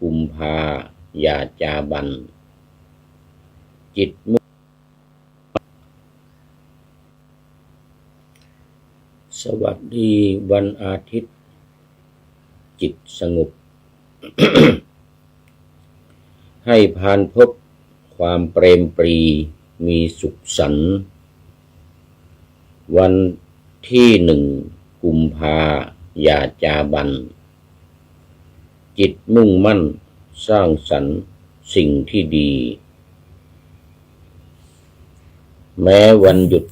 กุมภายาจาบันจิตมุ่งสวัสดีวันอาทิตย์จิตสงบ ให้ผ่านพบความเปรมปรีมีสุขสันต์วันที่1 กุมภายาจาบันจิตมุ่งมั่นสร้างสรรค์สิ่งที่ดีแม้วันหยุด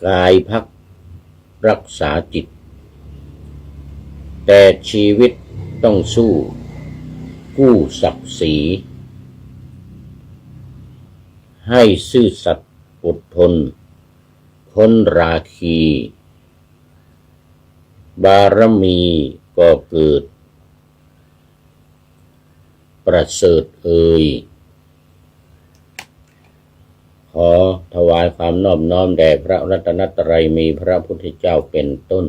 กายพักรักษาจิตแต่ชีวิตต้องสู้กู้ศักดิ์ศรีให้ซื่อสัตย์อดทนพ้นราคีบารมีก็เกิดประเสริฐขอถวายความนอบน้อมแด่พระรัตนตรัยมีพระพุทธเจ้าเป็นต้น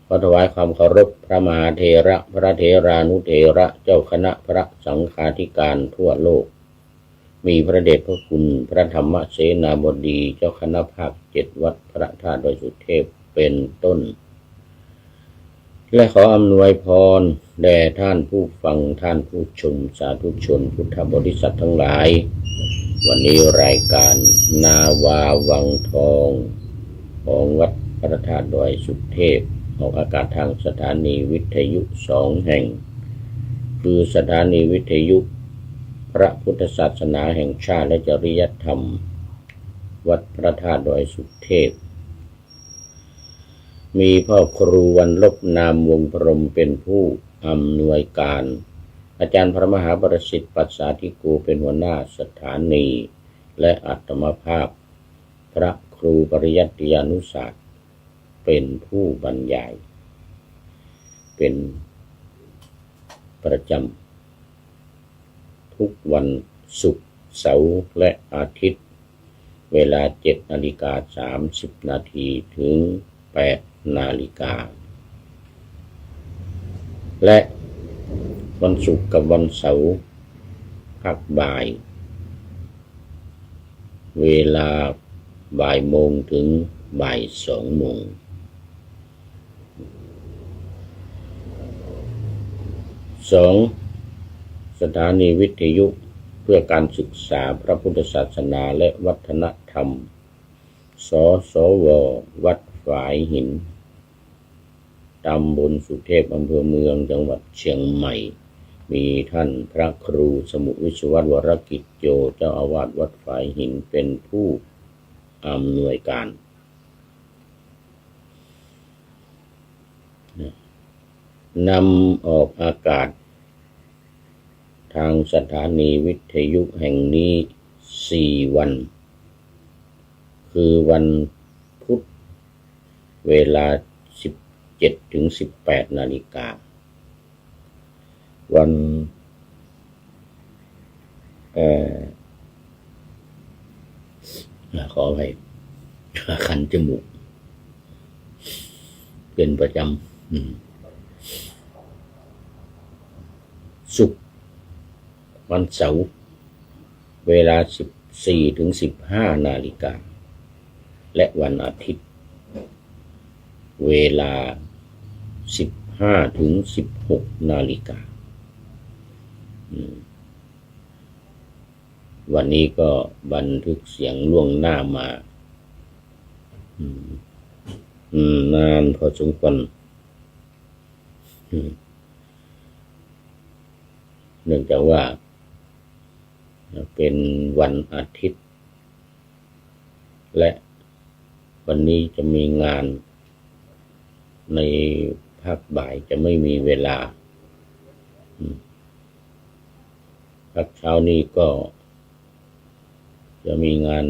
ขอถวายความเคารพพระมหาเถระพระเถรานุเถระเจ้าคณะพระสังฆาธิการทั่วโลกมีพระเดชพระคุณพระธรรมเสนาบดีเจ้าคณะภาค7วัดพระธาตุดอยสุเทพเป็นต้นและขออำนวยพรแด่ท่านผู้ฟังท่านผู้ชมสาธุชนพุทธบริษัททั้งหลายวันนี้รายการนาวาวังทองของวัดพระธาตุดอยสุเทพออกอากาศทางสถานีวิทยุ2 แห่งคือสถานีวิทยุพระพุทธศาสนาแห่งชาติและจริยธรรมวัดพระธาตุดอยสุเทพมีพ่อครูวันลบนามวงพรหมเป็นผู้อำนวยการอาจารย์พระมหาประสิทธิ์ปัสสาธิโกเป็นหัวหน้าสถานีและอัตมภาพพระครูปริยัติยานุศาสตร์เป็นผู้บรรยายเป็นประจำทุกวันศุกร์เสาร์และอาทิตย์เวลา7:30 นาทีถึง8 นาฬิกาและวันศุกร์กับวันเสาร์พักบ่ายเวลาบ่ายโมงถึงบ่าย2 โมง2สถานีวิทยุเพื่อการศึกษาพระพุทธศาสนาและวัฒนธรรมสสววัดฝายหินตำบลสุเทพอำเภอเมืองจังหวัดเชียงใหม่มีท่านพระครูสมุวิศวัตรวรกิจโยเจ้าอาวาสวัดฝายหินเป็นผู้อำนวยการนำออกอากาศทางสถานีวิทยุแห่งนี้4 วันคือวันพุธเวลา17-18 นาฬิกาวันขออภัยคันจมูกเป็นประจำศุกร์วันเสาร์เวลา14-15 นาฬิกาและวันอาทิตย์เวลา15-16 นาฬิกาวันนี้ก็บันทึกเสียงล่วงหน้ามา นานพอสมควรเนื่องจากว่าเป็นวันอาทิตย์และวันนี้จะมีงานในภาคบ่ายจะไม่มีเวลาภาคเช้านี้ก็จะมีงาน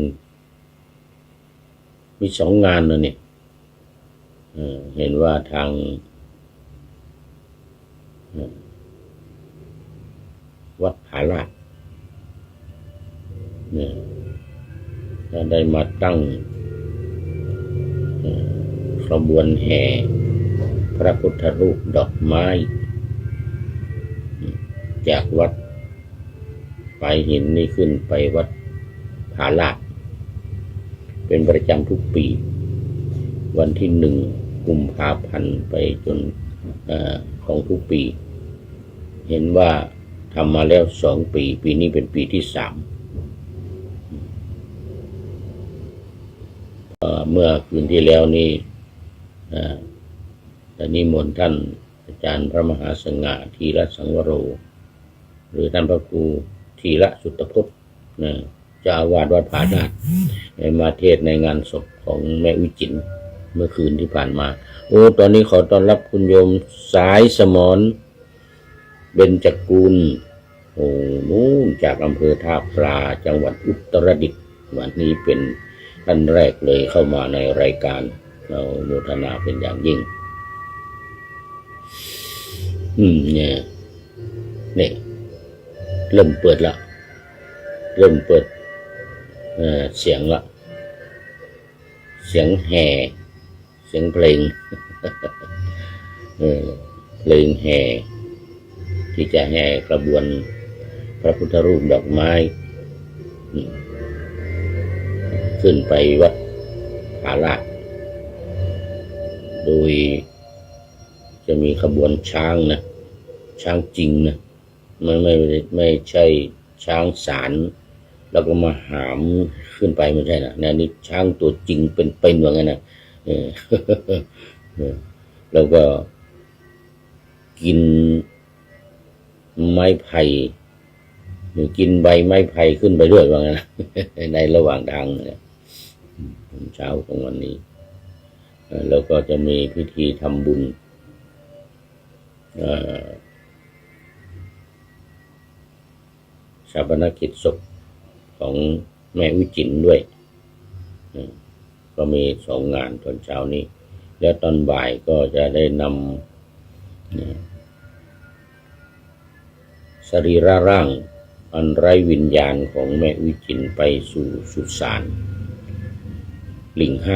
มี2 งานนะเนี่ยเห็นว่าทางวัดผาลาดจะได้มาตั้งขบวนแห่พระพุทธรูปดอกไม้ จากวัดฝายหินนี่ขึ้นไปวัดผาลาดเป็นประจำทุกปีวันที่1 กุมภาพันธ์ไปจนของทุกปีเห็นว่าทำมาแล้ว2 ปีปีนี้เป็นปีที่3เมื่อคืนที่แล้วนี่แต่นิมนต์ท่านอาจารย์พระมหาสง่าธีรสังวโรหรือท่านพระครูธีรสุตพจน์เจ้าอาวาสวัดผาลาดมาเทศในงานศพของแม่วิจิตรเมื่อคืนที่ผ่านมาตอนนี้ขอต้อนรับคุณโยมสายสมรเบญจกุลนู้นจากอำเภอท่าปลาจังหวัดอุตรดิตถ์วันนี้เป็นท่านแรกเลยเข้ามาในรายการเราโมทนาเป็นอย่างยิ่งเนี่ยเริ่มเปิดละเริ่มเปิดเสียงละเสียงแห่เสียงเพลงเพลงแห่ที่จะแห่กระบวนพระพุทธรูปดอกไม้ขึ้นไปวัดผาลาดโดยจะมีขบวนช้างนะช้างจริงนะไม่ใช่ช้างสารแล้วก็มาหามขึ้นไปไม่ใช่นะนี่ช้างตัวจริงเป็นว่างั้นนะแล้วก็กินไม้ไผ่กินใบไม้ไผ่ขึ้นไปด้วยว่างั้นนะในระหว่างทางเนี่ยเช้าของวันนี้แล้วก็จะมีพิธีทำบุญชาปนกิจศพของแม่วิจิตรด้วยก็มี2 งานตอนเช้านี้แล้วตอนบ่ายก็จะได้นำสรีระร่างอันไร้วิญญาณของแม่วิจิตรไปสู่สุสานลิง5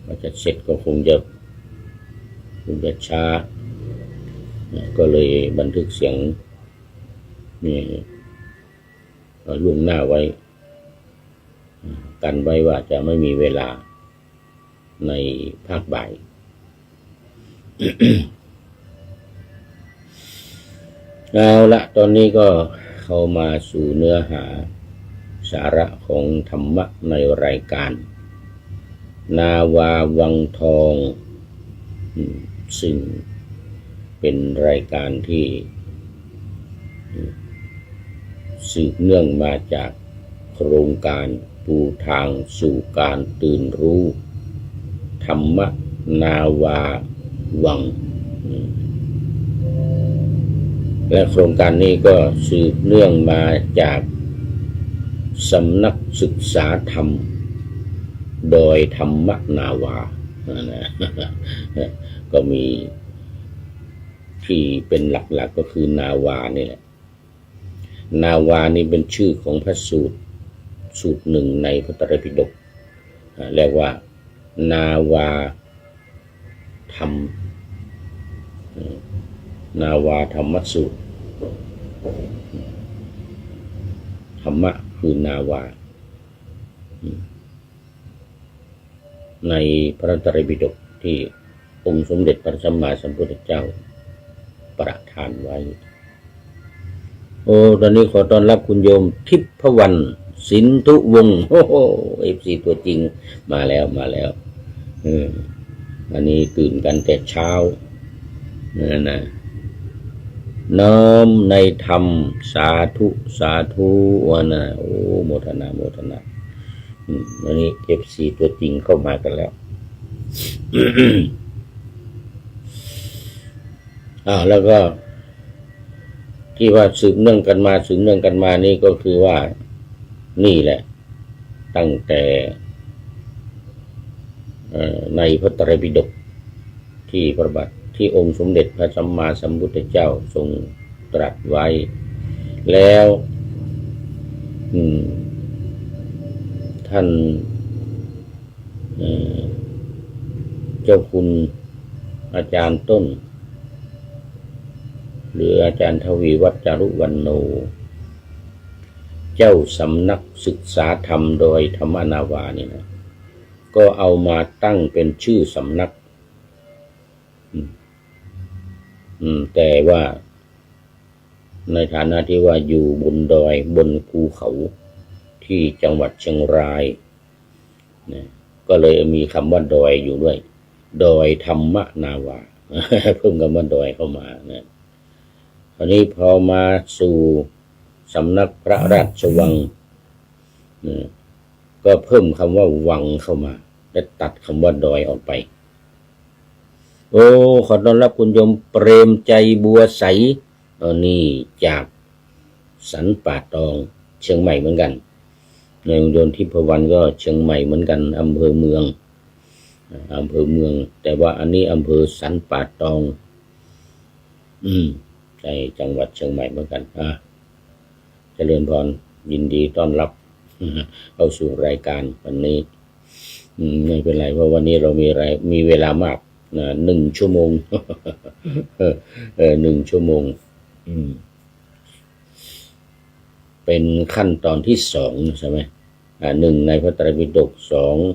ว่าจะเสร็จก็คงจะช้าก็เลยบันทึกเสียงล่วงหน้าไว้กันไว้ว่าจะไม่มีเวลาในภาคบ่าย เอาละตอนนี้ก็เข้ามาสู่เนื้อหาสาระของธรรมะในรายการนาวาวังทองซึ่งเป็นรายการที่สืบเนื่องมาจากโครงการปูทางสู่การตื่นรู้ธรรมนาวาวังและโครงการนี้ก็สืบเนื่องมาจากสำนักศึกษาธรรมโดยธรรมนาวาก็มีที่เป็นหลักๆก็คือนาวานี่แหละนาวานี่เป็นชื่อของพระสูตรหนึ่งในพระไตรปิฎกเรียกว่านาวาธรรมนาวาธรรมสูตรธรรมะคือนาวาในพระไตรปิฎกที่องค์สมเด็จพระสัมมาสัมพุทธเจ้าประทานไว้ตอนนี้ขอต้อนรับคุณโยมทิพวรรณสินธุวงศ์FC ตัวจริงมาแล้วอันนี้ตื่นกันแต่เช้านะน้อมในธรรมสาธุวันนะโมทนาวันนี้ FC ตัวจริงเข้ามากันแล้วแล้วก็ที่ว่าสืบเนื่องกันมานี่ก็คือว่านี่แหละตั้งแต่ในพระไตรปิฎกที่ประบัติที่องค์สมเด็จพระสัมมาสัมพุทธเจ้าทรงตรัสไว้แล้วท่านเจ้าคุณอาจารย์ต้น หรืออาจารย์ทวีวัจรุวรรณโนเจ้าสำนักศึกษาธรรมโดยธรรมนาวานี่นะก็เอามาตั้งเป็นชื่อสำนักแต่ว่าในฐานะที่ว่าอยู่บนดอยบนภูเขาที่จังหวัดเชียงรายนะก็เลยมีคำว่าดอยอยู่ด้วยดอยธรรมนาวาเพิ่มคำว่าดอยเข้ามานะคราวนี้พอมาสู่สำนักพระราชวังก็เพิ่มคำว่าวังเข้ามาและตัดคำว่าดอยออกไปโอ้ขอต้อนรับคุณโยมเปรมใจบัวใสนี่จากสันป่าตองเชียงใหม่เหมือนกันในโยมทิพวรรณก็เชียงใหม่เหมือนกันอำเภอเมืองแต่ว่าอันนี้อำเภอสันป่าตองในจังหวัดเชียงใหม่เหมือนกันเจริญพรยินดีต้อนรับเข้าสู่รายการวันนี้ไม่เป็นไรเพราะวันนี้เรามีเวลามาก1 ชั่วโมง1 ชั่วโมงเป็นขั้นตอนที่2ใช่ไหม1ในพระไตรปิฎก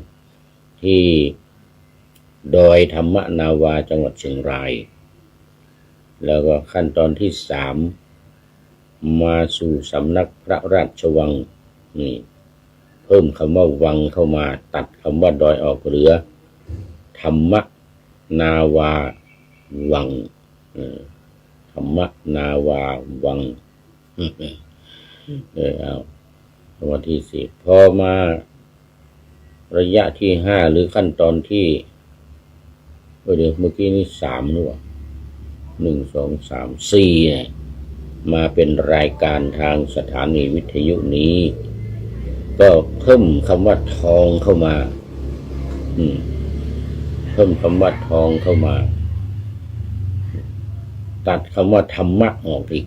2ที่ดอยธรรมนาวาจังหวัดเชียงรายแล้วก็ขั้นตอนที่3มาสู่สำนักพระราชวังนี่เพิ่มคำว่าวังเข้ามาตัดคำว่าดอยออกเหลือธรรมนาวาวังธรรมนาวาวังเอาวันที่10พอมาระยะที่5หรือขั้นตอนที่เดี๋ยวเมื่อกี้นี่3หรือเปล่า1 2 3 4เนี่ยมาเป็นรายการทางสถานีวิทยุนี้ก็เพิ่มคำว่าทองเข้ามาเพิ่มคำว่าทองเข้ามาตัดคำว่าธรรมะออกอีก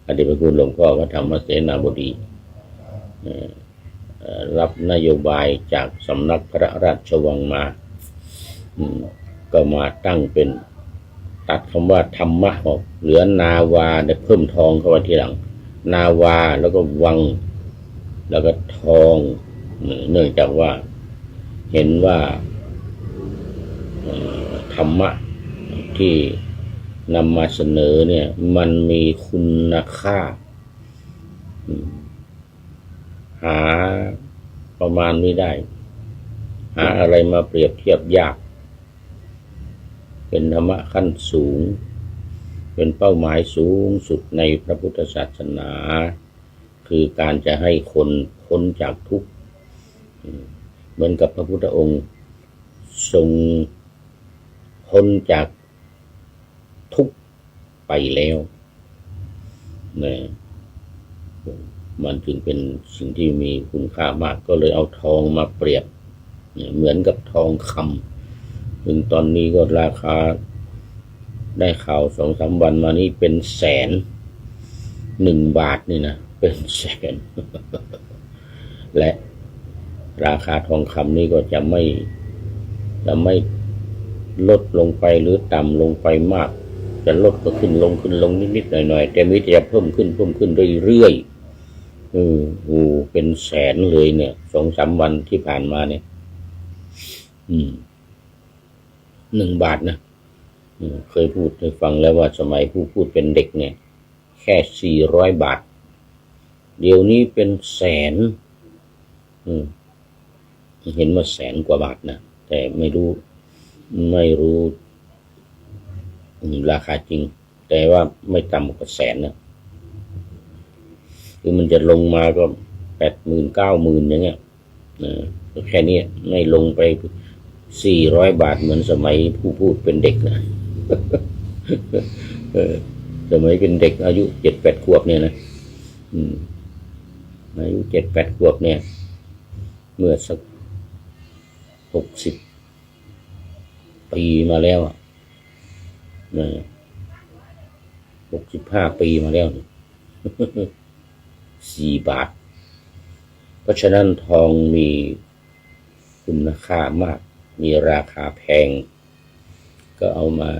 อดีตพระคุณหลวงพ่อพระธรรมเสนาบดีรับนโยบายจากสำนักพระราชวังมาก็มาตั้งเป็นตัดคำว่าธรรมะออกเหลือนาวาได้เพิ่มทองเข้ามาทีหลังนาวาแล้วก็วังแล้วก็ทองเนื่องจากว่าเห็นว่าธรรมะที่นำมาเสนอเนี่ยมันมีคุณค่าหาประมาณไม่ได้หาอะไรมาเปรียบเทียบยากเป็นธรรมะขั้นสูงเป็นเป้าหมายสูงสุดในพระพุทธศาสนาคือการจะให้คนพ้นจากทุกข์เหมือนกับพระพุทธองค์ทรงพ้นจากทุกข์ไปแล้วเนี่ยมันจึงเป็นสิ่งที่มีคุณค่ามากก็เลยเอาทองมาเปรียบเหมือนกับทองคำถึงตอนนี้ก็ราคาได้ข่าว 2-3 วันมานี้เป็นแสน1 บาทนี่นะเป็นแสน และราคาทองคำนี่ก็จะไม่ลดลงไปหรือต่ำลงไปมากจะลดก็ขึ้นลงนิดๆหน่อยๆแต่มิจะเพิ่มขึ้นเรื่อยๆเป็นแสนเลยเนี่ย 2-3 วันที่ผ่านมาเนี่ย1 บาทนะเคยพูดให้ฟังแล้วว่าสมัยผู้พูดเป็นเด็กเนี่ยแค่400 บาทเดี๋ยวนี้เป็นแสนเห็นว่าแสนกว่าบาทนะแต่ไม่รู้ราคาจริงแต่ว่าไม่ต่ำกว่าแสนนะคือมันจะลงมาก็80,000 90,000อย่างเงี้ยแค่นี้ไม่ลงไป400 บาทเหมือนสมัยผู้พูดเป็นเด็กนะสมัยเป็นเด็กอายุ7-8 ขวบเนี่ยนะอายุ 7-8 ขวบเนี่ยเมื่อสัก60 ปีมาแล้ว65 ปีมาแล้ว4 บาทเพราะฉะนั้นทองมีคุณค่ามากมีราคาแพงก็เอามา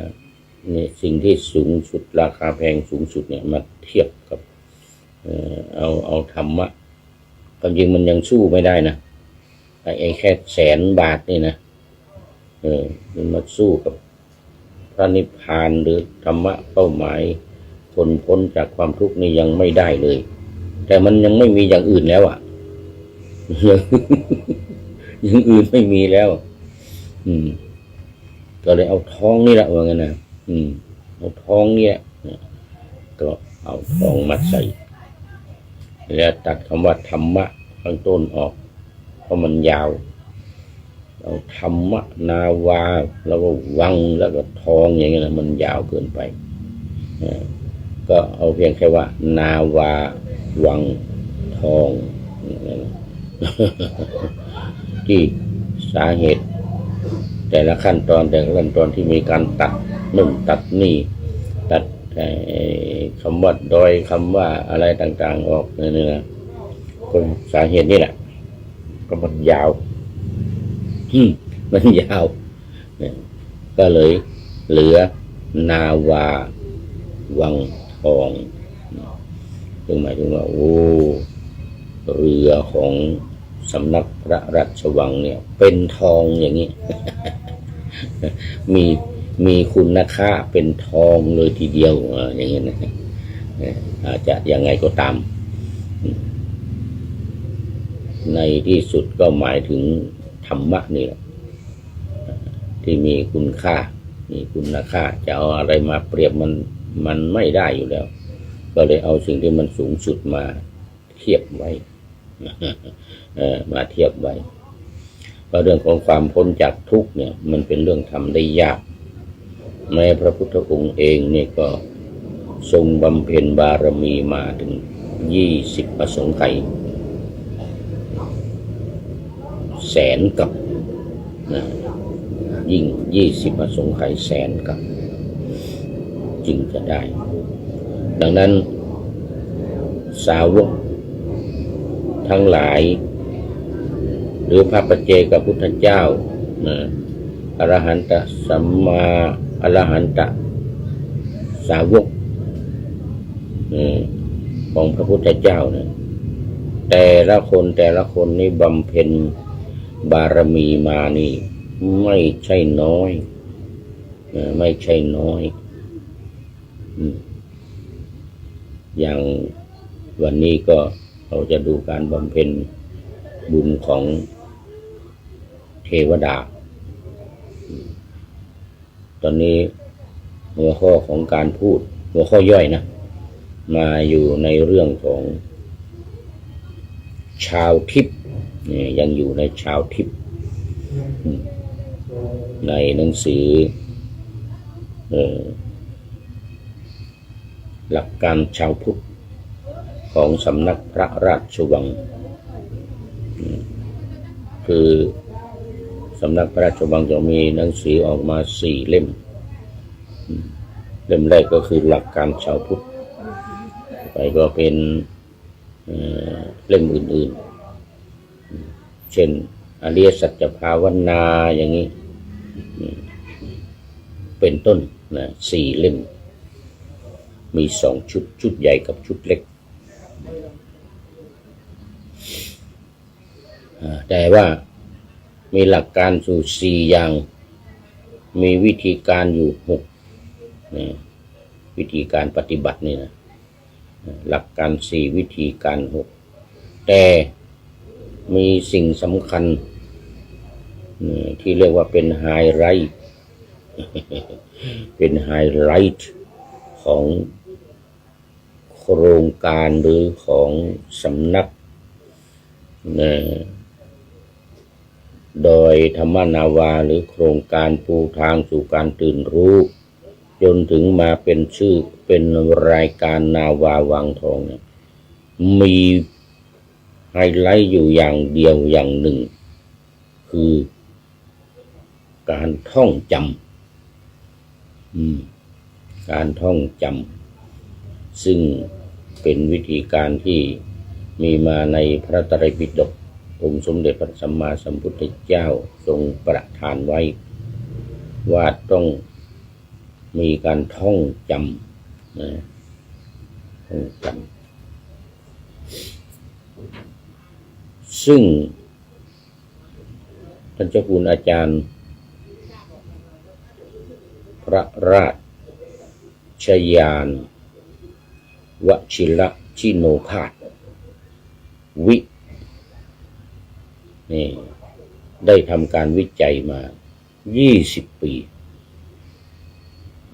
นี่สิ่งที่สูงสุดราคาแพงสูงสุดเนี่ยมาเทียบกับเอาธรรมะความจริงมันยังสู้ไม่ได้นะไอ้แค่100,000 บาทนี่นะมันมาสู้กับพระนิพพานหรือธรรมะเป้าหมายพ้นจากความทุกข์นี่ยังไม่ได้เลย แต่มันยังไม่มีอย่างอื่นแล้วอ่ะ อย่างอื่นไม่มีแล้วก็เลยเอาท้องนี่แหละว่างั้นนะเอาท้องเนี่ยก็เอาท้องมาใส่แล้วตัดคำว่าธรรมะข้างต้นออกเพราะมันยาวเอาธรรมะนาวาแล้วก็วังแล้วก็ทองอย่างเงี้ยนะมันยาวเกินไปก็เอาเพียงแค่ว่านาวาวังทองที่สาเหตุแต่ละขั้นตอนที่มีการตัดนู่นตัดนี่ตัดคำว่าดอยคำว่าอะไรต่างๆออกนี่นะคนสาเหตุนี่แหละก็มันยาวมันยาวก็เลยเหลือนาวาวังทองซึ่งหมายถึงว่าโอ้เรือของสำนักพระราชวังเนี่ยเป็นทองอย่างนี้ มีคุณค่าเป็นทองเลยทีเดียวอย่างนี้นะอาจจะยังไงก็ตามในที่สุดก็หมายถึงธรรมะนี่แหละที่มีคุณค่ามีคุณค่าจะเอาอะไรมาเปรียบมันไม่ได้อยู่แล้วก็เลยเอาสิ่งที่มันสูงสุดมาเทียบไว้มาเทียบไว้เพราะเรื่องของความพ้นจากทุกข์เนี่ยมันเป็นเรื่องทำได้ยากแม้พระพุทธองค์เองนี่ก็ทรงบำเพ็ญบารมีมาถึง20 อสงไขย100,000 กับยิ่ง20 อสงไขย100,000 กับจึงจะได้ดังนั้นสาวกทั้งหลายหรือพระปัจเจกพุทธเจ้าอรหันตสัมมาอรหันตสาวกของพระพุทธเจ้าเนี่ยแต่ละคนนี่บำเพ็ญบารมีมานี่ไม่ใช่น้อยไม่ใช่น้อยอย่างวันนี้ก็เราจะดูการบำเพ็ญบุญของเทวดาตอนนี้หัวข้อของการพูดหัวข้อย่อยนะมาอยู่ในเรื่องของชาวทิพย์ยังอยู่ในชาวทิพย์ในหนังสือหลักการชาวพุทธของสำนักพระราชวังคือสำนักพระราชวังจะมีหนังสือออกมา4 เล่มเล่มแรกก็คือหลักการชาวพุทธไปก็เป็นเล่มอื่นๆเช่นอริยสัจภาวนาอย่างนี้เป็นต้นนะ4 เล่มมี2 ชุดใหญ่กับชุดเล็กแต่ว่ามีหลักการอยู่4 อย่างมีวิธีการอยู่6วิธีการปฏิบัตินี่นะหลักการ4วิธีการ6แต่มีสิ่งสำคัญที่เรียกว่าเป็นไฮไลท์เป็นไฮไลท์ของโครงการหรือของสำนักโดยธรรมนาวาหรือโครงการปูทางสู่การตื่นรู้จนถึงมาเป็นชื่อเป็นรายการนาวาวังทองเนี่ยมีไฮไลท์อยู่อย่างเดียวอย่างหนึ่งคือการท่องจำการท่องจำซึ่งเป็นวิธีการที่มีมาในพระไตรปิฎกองค์สมเด็จพระสัมมาสัมพุทธเจ้าทรงประทานไว้ว่าต้อง มีการท่องจำนะท่องจำซึ่งท่านเจ้าคุณอาจารย์พระราชยานวชิรชิโนภาสวินี่ได้ทำการวิจัยมา20 ปี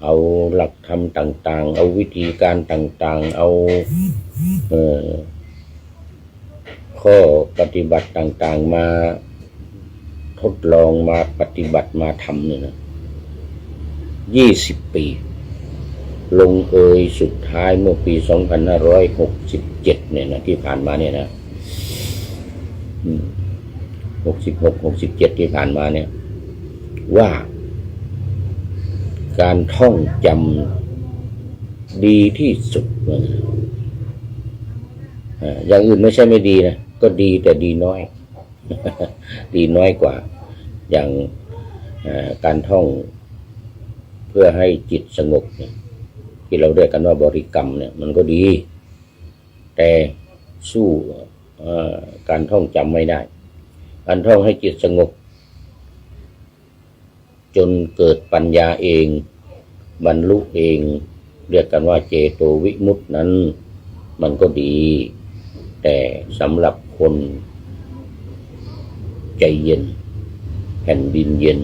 เอาหลักธรรมต่างๆเอาวิธีการต่างๆเอาข้อปฏิบัติต่างๆมาทดลองมาปฏิบัติมาทำเนี่ยนะ20 ปีลงเอยสุดท้ายเมื่อปี2567เนี่ยนะที่ผ่านมาเนี่ยนะ66-67ที่ผ่านมาเนี่ยว่าการท่องจำดีที่สุดอย่างอื่นไม่ใช่ไม่ดีนะก็ดีแต่ดีน้อย ดีน้อยกว่าอย่างการท่องเพื่อให้จิตสงบเนี่ยที่เราเรียกกันว่าบริกรรมเนี่ยมันก็ดีแต่สู้การท่องจำไม่ได้การท่องให้จิตสงบจนเกิดปัญญาเองบรรลุเองเรียกกันว่าเจโตวิมุตตินั้นมันก็ดีแต่สำหรับคนใจเย็นแผ่นดินเย็น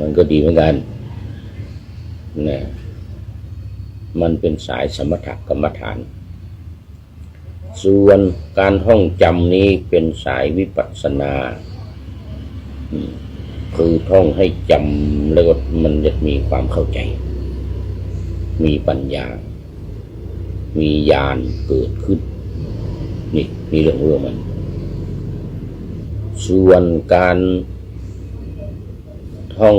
มันก็ดีเหมือนกันนะมันเป็นสายสมถกรรมฐานส่วนการท่องจำนี้เป็นสายวิปัสสนาคือท่องให้จำแล้วมันจะมีความเข้าใจมีปัญญามีญาณเกิดขึ้นนี่เรื่องมันส่วนการท่อง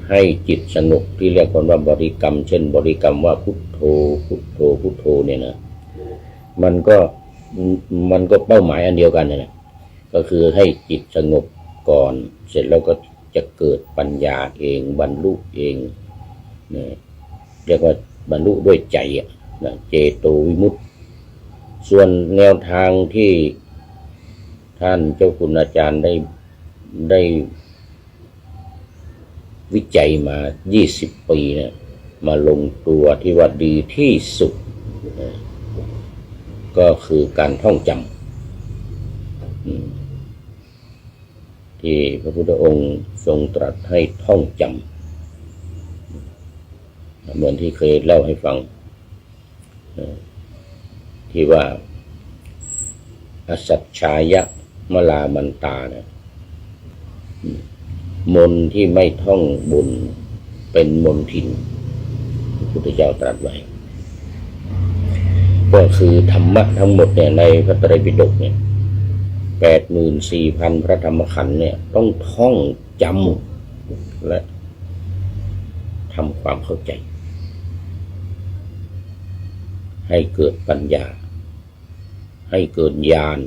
ให้จิตสงบที่เรียกกันว่าบริกรรมเช่นบริกรรมว่าพุทโธพุทโธพุทโธเนี่ยนะมันก็เป้าหมายอันเดียวกันนะก็คือให้จิตสงบก่อนเสร็จแล้วก็จะเกิดปัญญาเองบรรลุเองนะเรียกว่าบรรลุด้วยใจนะเจโตวิมุตติส่วนแนวทางที่ท่านเจ้าคุณอาจารย์ได้วิจัยมา20 ปีเนี่ยมาลงตัวที่ว่าดีที่สุดก็คือการท่องจำที่พระพุทธองค์ทรงตรัสให้ท่องจำเหมือนที่เคยเล่าให้ฟังที่ว่าอสัจฉายะมลามันตาเนี่ยมนที่ไม่ท่องบุญเป็นมนทินพระพุทธเจ้าตรัสไว้ก็คือธรรมะทั้งหมดเนี่ยในพระไตรปิฎกเนี่ย84,000 พระธรรมขันธ์เนี่ยต้องท่องจำและทำความเข้าใจให้เกิดปัญญาให้เกิดญาณ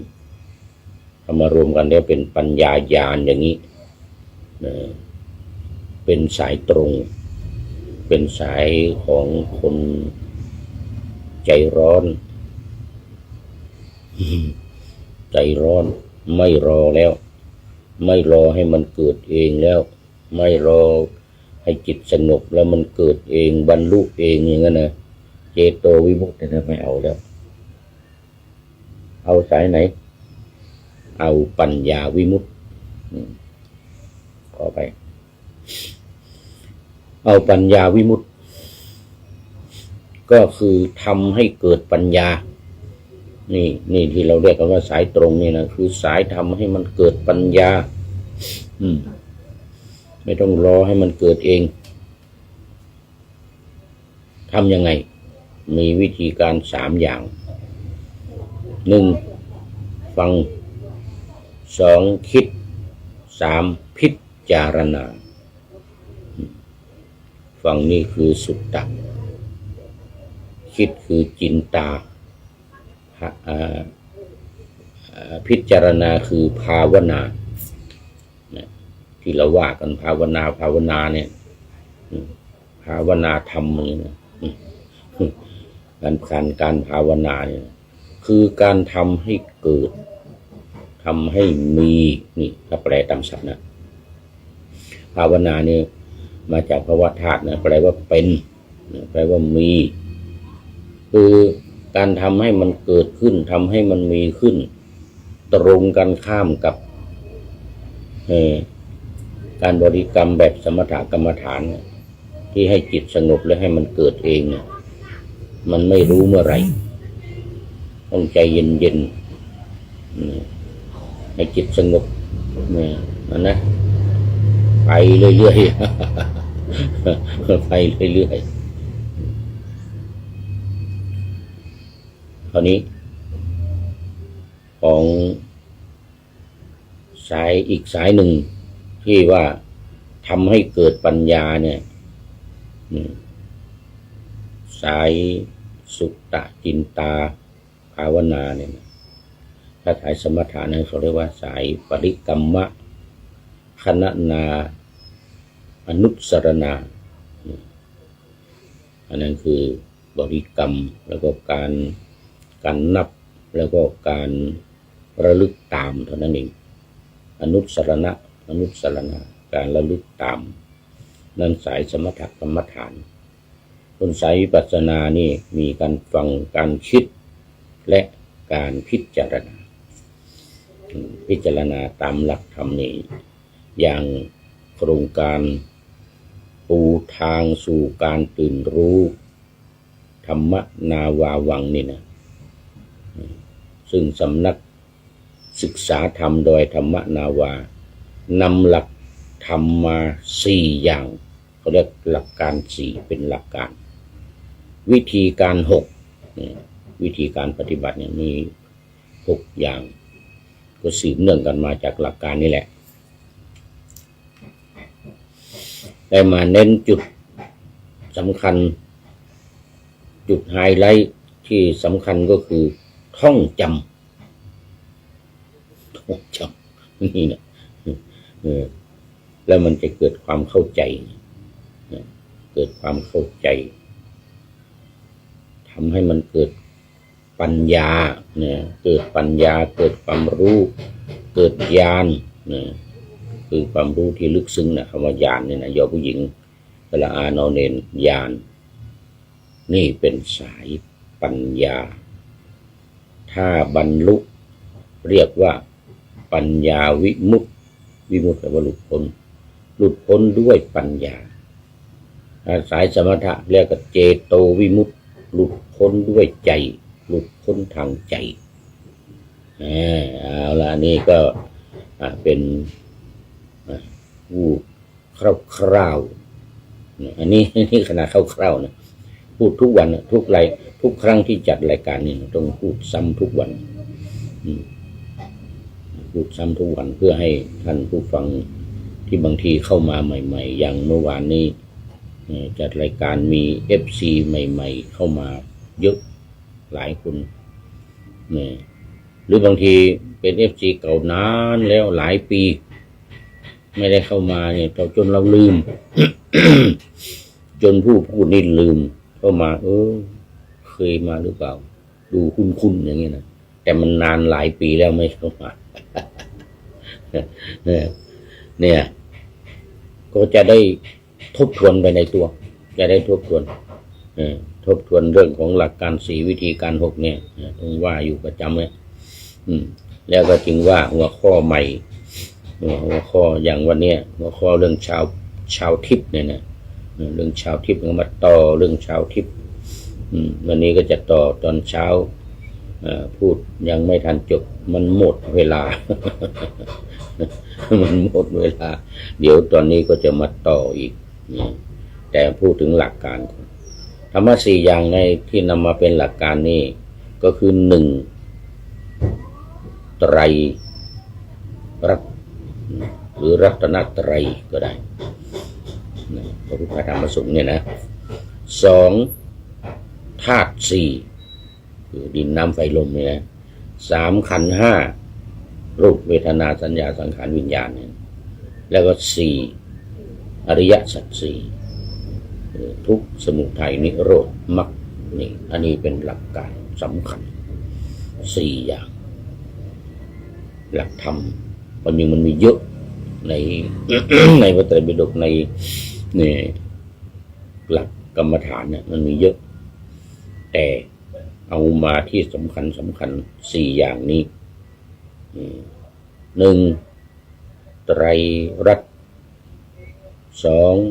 เอามารวมกันแล้วเป็นปัญญาญาณอย่างนี้เป็นสายตรงเป็นสายของคนใจร้อนใจร้อนไม่รอแล้วไม่รอให้มันเกิดเองแล้วไม่รอให้จิตสงบแล้วมันเกิดเองบรรลุเองอย่างนั้นนะเจโตวิมุตติไม่เอาแล้วเอาสายไหนเอาปัญญาวิมุตติขอไปเอาปัญญาวิมุตติก็คือทำให้เกิดปัญญานี่ที่เราเรียกกันว่าสายตรงนี่นะคือสายทำให้มันเกิดปัญญาไม่ต้องรอให้มันเกิดเองทำยังไงมีวิธีการ3 อย่าง 1. ฟัง 2. คิด 3. พิจารณาฟังนี่คือสุตตะคิดคือจินตาพิจารณาคือภาวนาที่เราว่ากันภาวนาเนี่ย ภาวนาธรรมนี่นะการภาวนาเนี่ยคือการทำให้เกิดทำให้มีนี่ถ้าแปลตามศัพท์นะภาวนาเนี่ยมาจากภวธาตุนะแปลว่าเป็นแปลว่ามีคือการทำให้มันเกิดขึ้นทำให้มันมีขึ้นตรงกันข้ามกับการบริกรรมแบบสมถกรรมฐานที่ให้จิตสงบแล้วให้มันเกิดเองเนี่ยมันไม่รู้เมื่อไหร่ต้องใจเย็นๆให้จิตสงบนะไปเรื่อยๆไปเรื่อยๆคราวนี้ของสายอีกสายหนึ่งที่ว่าทำให้เกิดปัญญาเนี่ยสายสุตตะจินตาภาวนาเนี่ยถ้าสายสมถะนั้นเขาเรียกว่าสายปริกรรมะคณนาอนุสรณาอันนั้นคือบริกรรมแล้วก็การนับแล้วก็การระลึกตามเท่านั้นเองอนุสรณะการระลึกตามนั่นสายสมถกรรมฐานคนสายวิปัสสนานี่มีการฟังการคิดและการพิจารณาตามหลักธรรมนี้อย่างโครงการปูทางสู่การตื่นรู้ธรรมนาวาวังนี่นะซึ่งสำนักศึกษาธรรมโดยธรรมนาวานำหลักธรรมมา4อย่างเขาเรียกหลักการ4เป็นหลักการวิธีการ6วิธีการปฏิบัติเนี่ยมี6อย่างก็สืบเนื่องกันมาจากหลักการนี่แหละได้มาเน้นจุดสำคัญจุดไฮไลท์ที่สำคัญก็คือท่องจำนี่นะแล้วมันจะเกิดความเข้าใจเกิดความเข้าใจทำให้มันเกิดปัญญาเนี่ยเกิดปัญญาเกิดความรู้เกิดญาณเนี่ยคือความรู้ที่ลึกซึ้งนะคำว่าญาณเนี่ยนะยอผู้หญิงสระอานอเนนญาณนี่เป็นสายปัญญาถ้าบรรลุเรียกว่าปัญญาวิมุตติแปลว่าหลุดพ้นด้วยปัญญาสายสมถะเรียกว่าเจโตวิมุตติหลุดพ้นด้วยใจหลุดพ้นทางใจเอาละนี่ก็เป็นพูดคร่าวๆอันนี้ขนาดคร่าวๆนะพูดทุกวันทุกครั้งที่จัดรายการนี่ต้องพูดซ้ำทุกวันพูดซ้ำทุกวันเพื่อให้ท่านผู้ฟังที่บางทีเข้ามาใหม่ๆอย่างเมื่อวานนี้จัดรายการมี FC ใหม่ๆเข้ามาเยอะหลายคนหรือบางทีเป็น FC เก่านานแล้วหลายปีไม่ได้เข้ามาเนี่ยจนเราลืม จนผู้พูดนี่ลืมเข้ามาเคยมาหรือเปล่าดูคุ้นๆอย่างเงี้ยนะแต่มันนานหลายปีแล้วไม่เข้ามา เนี่ยก็จะได้ทบทวนไปในตัวจะได้ทบทวนเรื่องของหลักการ4วิธีการ6เนี่ยต้องว่าอยู่ประจำเลยแล้วก็จึงว่าหัวข้อใหม่หัวข้ออย่างวันนี้หัวข้อเรื่องชาวทิพย์เนี่ยนะเรื่องชาวทิพย์ก็มาต่อเรื่องชาวทิพย์วันนี้ก็จะต่อตอนเช้าพูดยังไม่ทันจบมันหมดเวลา มันหมดเวลาเดี๋ยวตอนนี้ก็จะมาต่ออีกแต่พูดถึงหลักการธรรมะ4อย่างในที่นำมาเป็นหลักการนี้ก็คือ1ไตรรัตน์หรือรัตนไตรัยก็ได้พระพุทธธรรมสงฆ์เนี่ยนะ2ธาตุ4คือดินน้ำไฟลมเนี่ยนะ3ขันธ์5รูปเวทนาสัญญาสังขารวิญญาณเนี่ยแล้วก็4อริยสัจ4 ทุกข์สมุทัยนิโรธมรรคนี่อันนี้เป็นหลักการสำคัญ4 อย่างหลักธรรมความจริงมันมีเยอะใน ในพระไตรปิฎกในหลักกรรมฐานเนี่ยมันมีเยอะแต่เอามาที่สำคัญ4 อย่างนี้ 1. ไตรรัตน์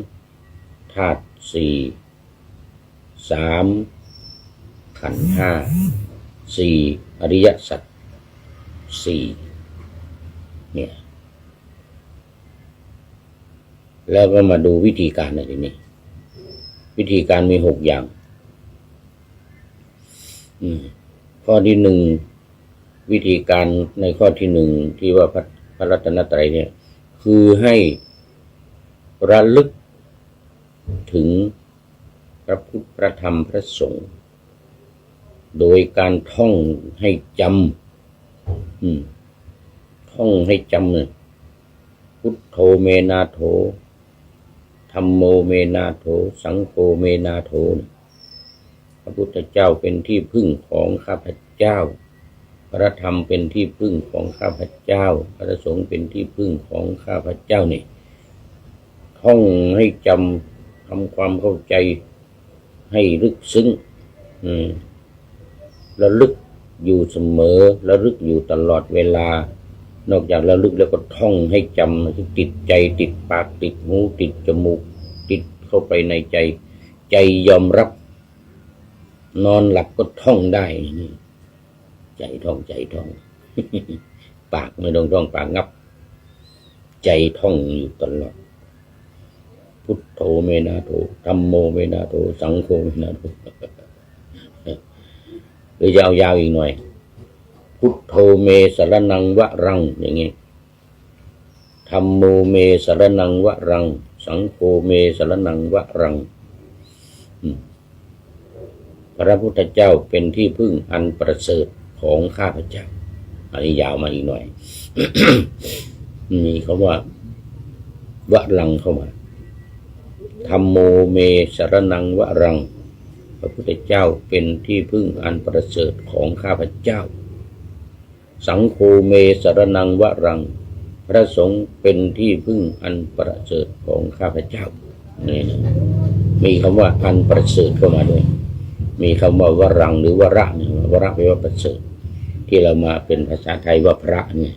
2. ธาตุ4 3. ขันธ์ 5 4. อริยสัจ 4เนี่ยแล้วก็มาดูวิธีการในที่นี้วิธีการมี6 อย่างข้อที่ 1วิธีการในข้อที่ 1ที่ว่าพระรัตนตรัยเนี่ยคือให้ระลึกถึงพระพุทธพระธรรมพระสงฆ์โดยการท่องให้จำท่องให้จำเนี่ยพุทโธเมนาโถธัมโมเมนาโถสังโฆเมนาโถพระพุทธเจ้าเป็นที่พึ่งของข้าพเจ้าพระธรรมเป็นที่พึ่งของข้าพเจ้าพระสงฆ์เป็นที่พึ่งของข้าพเจ้านี่ท่องให้จำทำความเข้าใจให้ลึกซึ้งระลึกอยู่เสมอระลึกอยู่ตลอดเวลานอกจากระลึกแล้วก็ท่องให้จำให้ติดใจติดปากติดหูติดจมูกติดเข้าไปในใจใจยอมรับนอนหลับก็ท่องได้ใจท่อง ปากไม่ต้องท่องปากงับใจท่องอยู่ตลอดพุทโธเมนาโถธัมโมเมนาโถสังโฆเมนาโถหรือจะเอายาวอีกหน่อยพุทโธเมสรณังวะรังอย่างงี้ธัมโมเมสรณังวะรังสังโฆเมสรณังวะรังพระพุทธเจ้าเป็นที่พึ่งอันประเสริฐของข้าพเจ้าอันนี้ยาวมาอีกหน่อย มีคำว่าวะรังเข้ามาธัมโมเมสรณังวะรังพระพุทธเจ้าเป็นที่พึ่งอันประเสริฐของข้าพเจ้าสังโฆเมสรณังวะรังพระสงฆ์เป็นที่พึ่งอันประเสริฐของข้าพเจ้านี่นะมีคำว่าอันประเสริฐเข้ามาด้วยมีคำว่าวรังหรือวระเนี่ยวระแปลว่าประเสริฐที่เรามาเป็นภาษาไทยว่าพระเนี่ย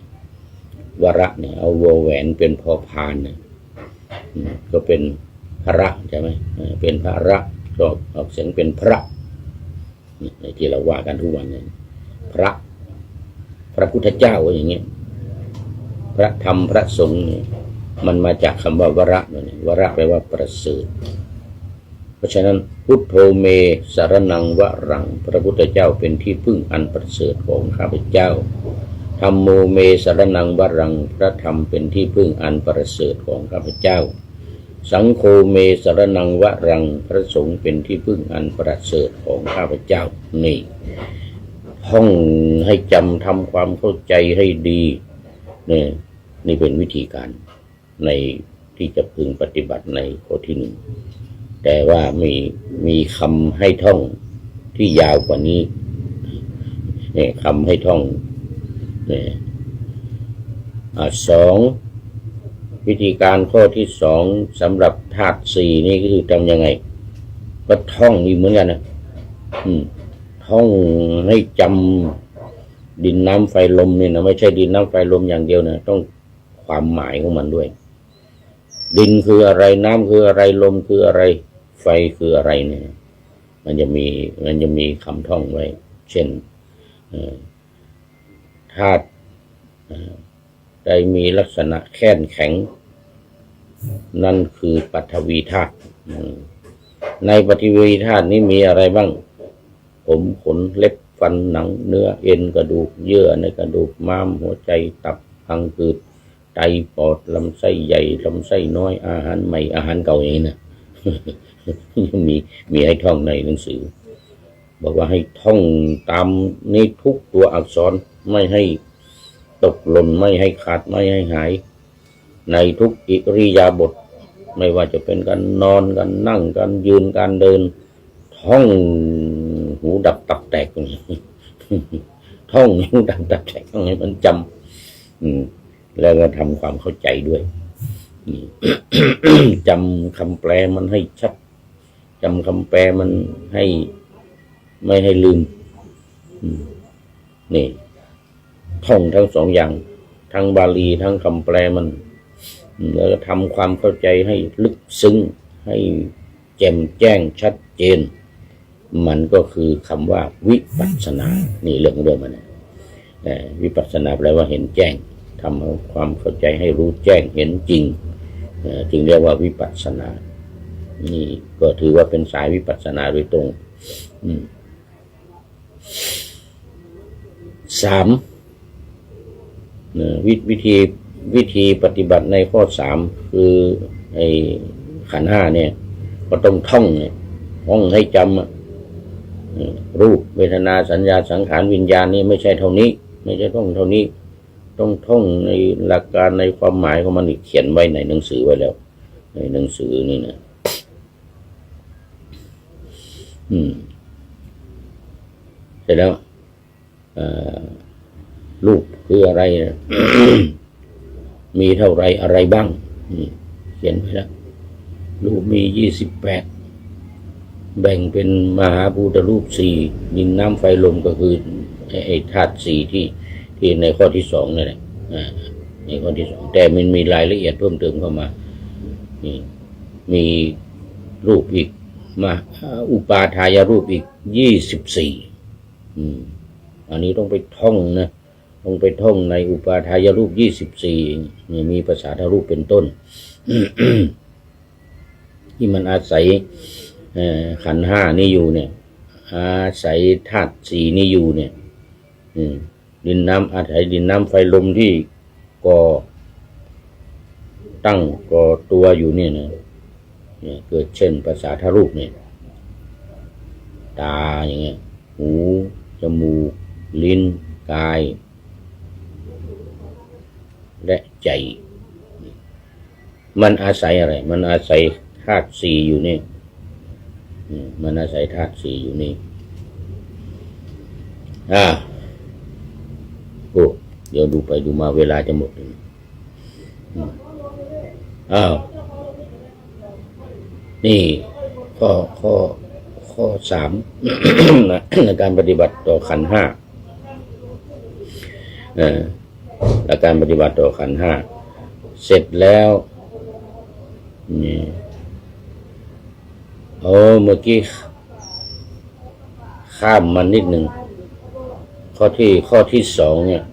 วระเนี่ยเอาวอแหวนเป็นพอพานเนี่ยก็เป็นพระใช่ไหมเป็นพระก็ออกเสียงเป็นพระในที่เราว่ากันทุกวันเนี่ยพระพุทธเจ้าอย่างเงี้ยพระธรรมพระสงฆ์เนี่ยมันมาจากคำว่าวระเนี่ยวระแปลว่าประเสริฐเพราะฉะนั้นพุทโธเมสรณังวะรังพระพุทธเจ้าเป็นที่พึ่งอันประเสริฐของข้าพเจ้าธัมโมเมสรณังวะรังพระธรรมเป็นที่พึ่งอันประเสริฐของข้าพเจ้าสังโฆเมสรณังวะรังพระสงฆ์เป็นที่พึ่งอันประเสริฐของข้าพเจ้านี่ท่องให้จำทำความเข้าใจให้ดีนี่เป็นวิธีการในที่จะพึงปฏิบัติในข้อที่ 1แต่ว่ามีคำให้ท่องที่ยาวกว่านี้เนี่ยคำให้ท่องเนี่ย2วิธีการข้อที่ 2สำหรับธาตุ4นี่คือทำยังไงก็ท่องนี่เหมือนกันนะท่องให้จำดินน้ำไฟลมเนี่ยนะไม่ใช่ดินน้ำไฟลมอย่างเดียวนะต้องความหมายของมันด้วยดินคืออะไรน้ำคืออะไรลมคืออะไรไฟคืออะไรเนี่ยมันจะมีคำท่องไว้เช่นธาตุใดมีลักษณะแข็งแข็งนั่นคือปฐวีธาตุในปฐวีธาตุนี้มีอะไรบ้างผมขนเล็บฟันหนังเนื้อเอ็นกระดูกเยื่อในกระดูกม้ามหัวใจตับพังผืดไตปอดลำไส้ใหญ่ลำไส้น้อยอาหารใหม่อาหารเก่าอย่างนี้นะ มีให้ท่องในหนังสือบอกว่าให้ท่องตามนี้ทุกตัวอักษรไม่ให้ตกหล่นไม่ให้ขาดไม่ให้หายในทุกอิริยาบถ ไม่ว่าจะเป็นการนอนการนั่งการยืนการเดินท่องหูดับตับแตกท่องหูดับตับแตกต้องให้มันจำแล้วก็ทำความเข้าใจด้วย จำคำแปลมันให้ชัดจำคำแปลมันให้ไม่ให้ลืมนี่ท่องทั้งสองอย่างทั้งบาลีทั้งคำแปลมันแล้วก็ทำความเข้าใจให้ลึกซึ้งให้แจ่มแจ้งชัดเจนมันก็คือคำว่าวิปัสสนานี่เรื่องมันวิปัสสนาแปลว่าเห็นแจ้งทำความเข้าใจให้รู้แจ้งเห็นจริงจึงเรียกว่าวิปัสสนานี่ก็ถือว่าเป็นสายวิปัสสนาโดยตรง3วิธีปฏิบัติในข้อ3คือไอ้ขันธ์5เนี่ยก็ต้องท่องให้จำรูปเวทนาสัญญาสังขารวิญญาณนี่ไม่ใช่เท่านี้ไม่ใช่ท่องเท่านี้ต้องท่องในหลักการในความหมายของมันอีกเขียนไว้ในหนังสือไว้แล้วในหนังสือนี่นะเสร็จแล้วรูปคืออะไรนะ มีเท่าไรอะไรบ้างเขียนไว้แล้วรูปมี28แบ่งเป็นมหาภูตรูป4ดินน้ำไฟลมก็คือไอ้ธาตุ4ที่ในข้อที่2นั่นแหละในข้อที่2แต่มันมีรายละเอียดเพิ่มเติมเข้ามานี่มีรูปอีกมาอุปาทายรูปอีก24อันนี้ต้องไปท่องนะต้องไปท่องในอุปาทายรูป24นี่มีภาษาทรูปเป็นต้น ที่มันอาศัยขันธ์5นี่อยู่เนี่ยอาศัยธาตุ4นี่อยู่เนี่ยดินน้ำอาศัยดินน้ำไฟลมที่ก่อตั้งก่อตัวอยู่เนี่ยนะเกิดเช่นภาษาทรูปเนี่ยตาอย่างเงี้ยหูจมูกลิ้นกายและใจมันอาศัยอะไรมันอาศัยธาตุ4อยู่นี่มันอาศัยธาตุ4อยู่นี่เดี๋ยวดูไปดูมาเวลาจะหมดนี่ข้อ3 ในการปฏิบัติต่อขันธ์5และการปฏิบัติต่อขันธ์5เสร็จแล้วนี่เมื่อกี้ข้ามมันนิดหนึ่งข้อที่2เนี่ย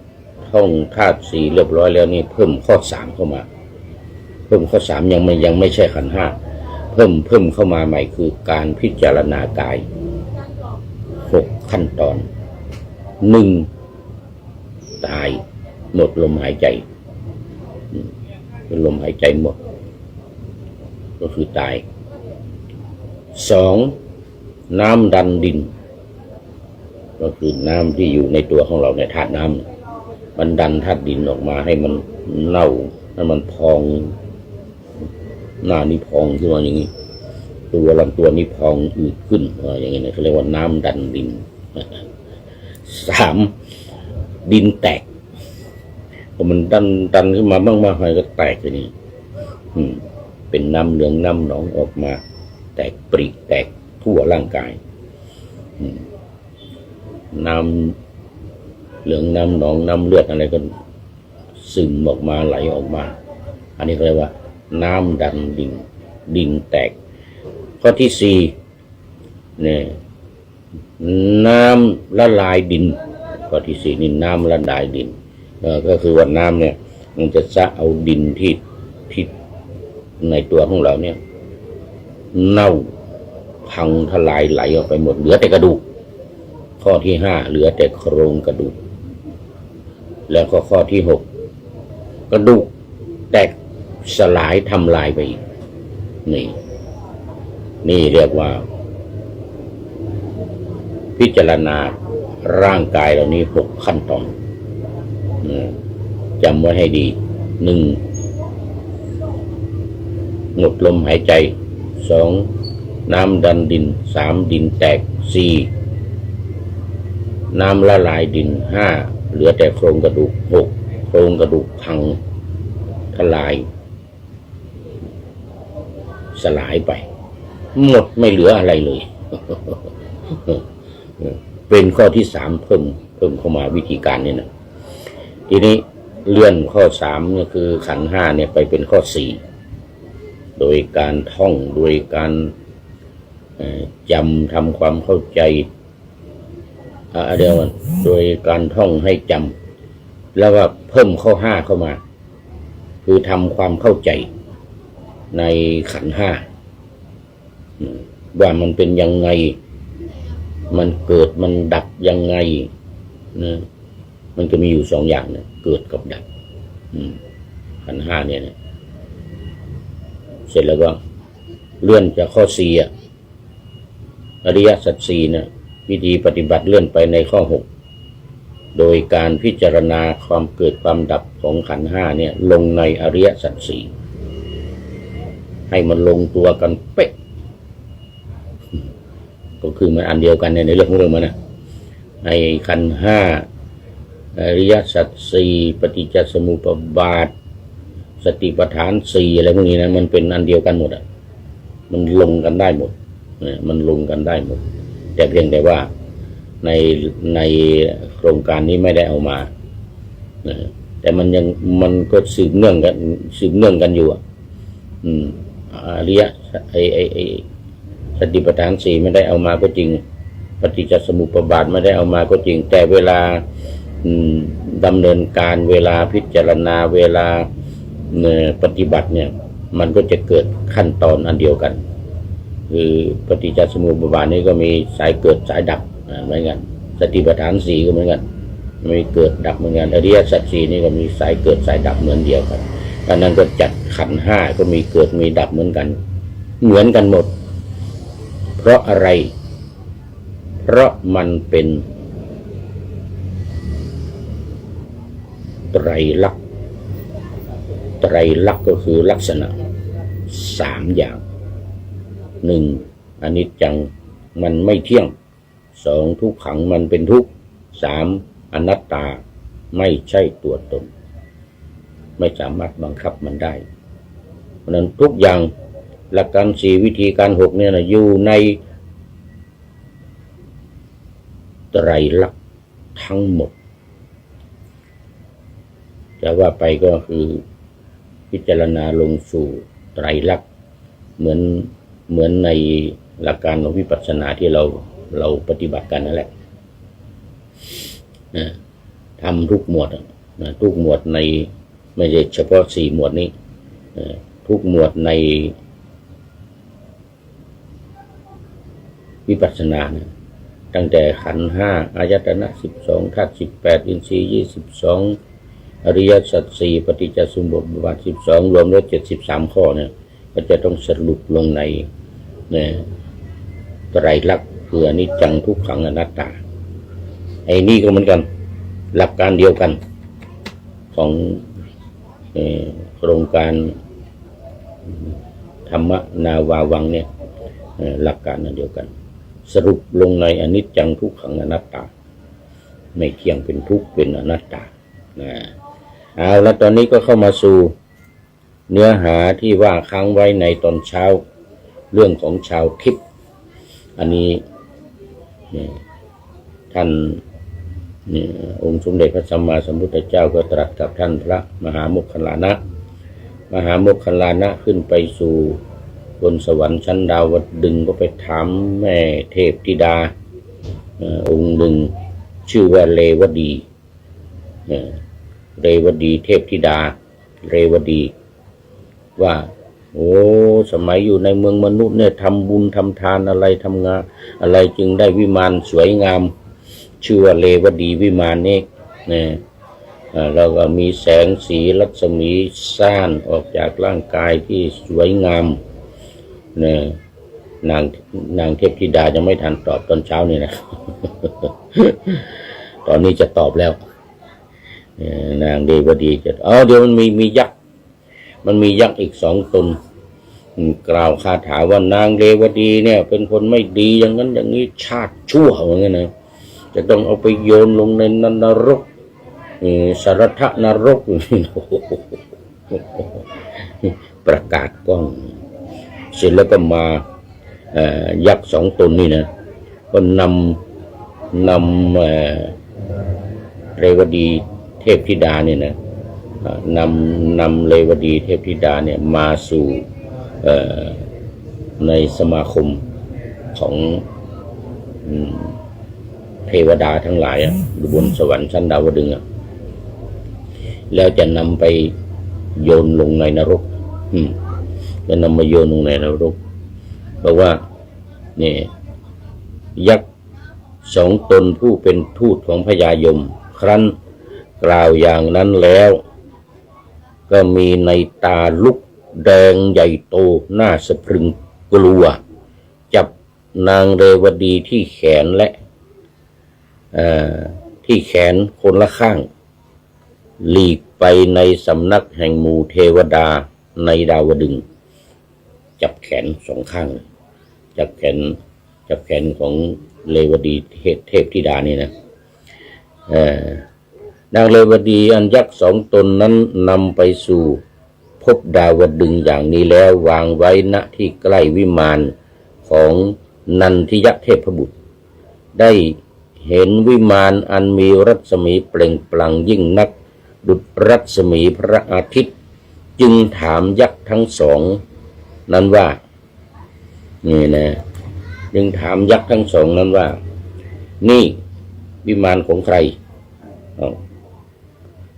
ท่องธาตุ4เรียบร้อยแล้วนี่เพิ่มข้อ3เข้ามาเพิ่มข้อ3ยังไม่ใช่ขันธ์5เพิ่มเข้ามาใหม่คือการพิจารณากาย6ขั้นตอน1ตายหมดลมหายใจเป็นลมหายใจหมดก็คือตาย2น้ำดันดินก็คือน้ำที่อยู่ในตัวของเราในธาตุน้ำมันดันธาตุดินออกมาให้มันเน่าให้มันพองหน้านี้พองขึ้นมาอย่างนี้ตัวลำตัวนี้พองอืดขึ้นอย่างนี้นะเขาเรียกว่าน้ำดันดิน3ดินแตกพอมันดันขึ้นมาบ้างๆหน่อยก็แตกเลยนี่เป็นน้ำเหลืองน้ำหนองออกมาแตกปริแตกทั่วร่างกายน้ำเหลืองน้ำหนองน้ำเลือดอะไรก็ซึมออกมาไหลออกมาอันนี้เรียกว่าน้ำดันดินแตกข้อที่4เนี่ยน้ำละลายดินข้อที่4นี่น้ำละลายดินก็คือว่าน้ำเนี่ยมันจะซะเอาดินที่ในตัวของเราเนี่ยเน่าพังทลายไหลออกไปหมดเหลือแต่กระดูกข้อที่5เหลือแต่โครงกระดูกแล้วก็ข้อที่6กระดูกแตกสลายทำลายไปอีกนี่เรียกว่าพิจารณาร่างกายเหล่านี้6ขั้นตอนจำไว้ให้ดี1 หมดลมหายใจสองน้ำดันดินสามดินแตกสี่น้ำละลายดินห้าเหลือแต่โครงกระดูกหกโครงกระดูกพังทลายสลายไปหมดไม่เหลืออะไรเลยเป็นข้อที่สามเพิ่มเข้ามาวิธีการนี่นะทีนี้เลื่อนข้อสามก็คือขันธ์ห้าเนี่ยไปเป็นข้อสี่โดยการท่องโดยการจำทำความเข้าใจเดี๋ยวโดยการท่องให้จำแล้วก็เพิ่มข้อห้าเข้ามาคือทำความเข้าใจในขันธ์ห้าว่ามันเป็นยังไงมันเกิดมันดับยังไงนะมันก็มีอยู่สองอย่างเนี่ยเกิดกับดับขันธ์ห้าเนี่ยเสร็จแล้วก็เลื่อนจากข้อสี่อริยสัจสี่นะวิธีปฏิบัติเลื่อนไปในข้อหกโดยการพิจารณาความเกิดความดับของขันธ์ห้าเนี่ยลงในอริยสัจสี่ให้มันลงตัวกันเป๊ะก็คือมันอันเดียวกันในเรื่องของเรื่องมันนะในขันธ์ห้าอริยสัจสี่ปฏิจจสมุปบาทสติปัฏฐานสี่อะไรพวกนี้นะมันเป็นอันเดียวกันหมดมันลงกันได้หมดมันลงกันได้หมดแต่เพียงแต่ว่าในโครงการนี้ไม่ได้เอามาแต่มันก็สืบเนื่องกันอยู่อริยสติปัฏฐานสี่ไม่ได้เอามาก็จริงปฏิจจสมุปบาทไม่ได้เอามาก็จริงแต่เวลาดำเนินการเวลาพิจารณาเวลาปฏิบัติเนี่ยมันก็จะเกิดขั้นตอนอันเดียวกันคือปฏิจจสมุปบาทนี้ก็มีสายเกิดสายดับเหมือนกันสติปัฏฐานสี่ก็เหมือนกันมีเกิดดับเหมือนกันอริยสัจสี่นี่ก็มีสายเกิดสายดับเหมือนเดียวกันดังนั้นก็จัดขันธ์ห้าก็มีเกิดมีดับเหมือนกันหมดเพราะอะไรเพราะมันเป็นไตรลักษณ์ก็คือลักษณะสามอย่างหนึ่งอนิจจังมันไม่เที่ยงสองทุกขังมันเป็นทุกข์สามอนัตตาไม่ใช่ตัวตนไม่สามารถบังคับมันได้เพราะนั้นทุกอย่างหลักการสี่วิธีการหกเนี่ยนะอยู่ในไตรลักษณ์ทั้งหมดจะว่าไปก็คือพิจารณาลงสู่ไตรลักษณ์เหมือนในหลักการของวิปัสสนาที่เราปฏิบัติกันนั่นแหละทำทุกหมวดทุกหมวดในไม่ใช่เฉพาะสี่หมวดนี้ทุกหมวดในวิปัสสนานะตั้งแต่ขันธ์ห้าอายตนะ12ธาตุ18อินทรีย์22อริยสัจสี่ปฏิจจสมุปบาท12รวมแล้ว73ข้อเนี่ยก็จะต้องสรุปลงในไตรลักษณ์คืออนิจจังทุกขังอนัตตาไอ้นี่ก็เหมือนกันหลักการเดียวกันของโครงการธรรมนาวาวังเนี่ยหลักการนั้นเดียวกันสรุปลงในอนิจจังทุกขังอนัตตาไม่เที่ยงเป็นทุกข์เป็นอนัตตาเอาแล้วตอนนี้ก็เข้ามาสู่เนื้อหาที่ว่าค้างไว้ในตอนเช้าเรื่องของชาวทิพย์อันนี้ท่านองค์สมเด็จพระสัมมาสัมพุทธเจ้าก็ตรัสกับท่านพระมหาโมคคัลลานะขึ้นไปสู่บนสวรรค์ชั้นดาวดึงส์ก็ไปถามแม่เทพธิดาองค์หนึ่งชื่อว่าเรวดีเทพธิดาเรวดีว่าโอ้สมัยอยู่ในเมืองมนุษย์เนี่ยทำบุญทำทานอะไรทำงานอะไรจึงได้วิมานสวยงามชื่อว่าเรวดีวิมานนี้แล้วก็มีแสงสีรัศมีซ่านออกจากร่างกายที่สวยงามนางเทพธิดายังไม่ทันตอบตอนเช้านี่นะ ตอนนี้จะตอบแล้วนางเรวดีจะเดี๋ยวมันมียักษ์อีก2 ตน กล่าวคาถาว่านางเรวดีเนี่ยเป็นคนไม่ดีอย่างนั้นอย่างนี้ชาติชั่วอย่างเงี้ยนะจะต้องเอาไปโยนลงในนรกสารทนรกประกาศกล้องเสร็จแล้วก็มายักษ์สองตนนี่นะก็นำเรวดีเทพธิดาเนี่ยนะนำเรวดีเทพธิดาเนี่ยมาสู่ในสมาคมของเทวดาทั้งหลายอยู่บนสวรรค์ชั้นดาวดึงส์แล้วจะนำไปโยนลงในนรกจะนำมาโยนลงในนรกเพราะว่านี่ยักษ์สองตนผู้เป็นทูตของพญายมครั้นกล่าวอย่างนั้นแล้วก็มีในตาลุกแดงใหญ่โตหน้าสะพรึงกลัวจับนางเรวดีที่แขนและที่แขนคนละข้างหลีกไปในสำนักแห่งหมู่เทวดาในดาวดึงส์จับแขนสองข้างจับแขนของเรวดีเทพธิดานี่นะนางเรวดีอันยักษ์สองตนนั้นนำไปสู่พบดาวดึงส์อย่างนี้แล้ววางไว้ณที่ใกล้วิมานของนันทิยเทพบุตรได้เห็นวิมานอันมีรัศมีเปล่งปลั่งยิ่งนักดุจรัศมีพระอาทิตย์จึงถามยักษ์ทั้งสองนั้นว่านี่นะจึงถามยักษ์ทั้งสองนั้นว่านี่วิมานของใคร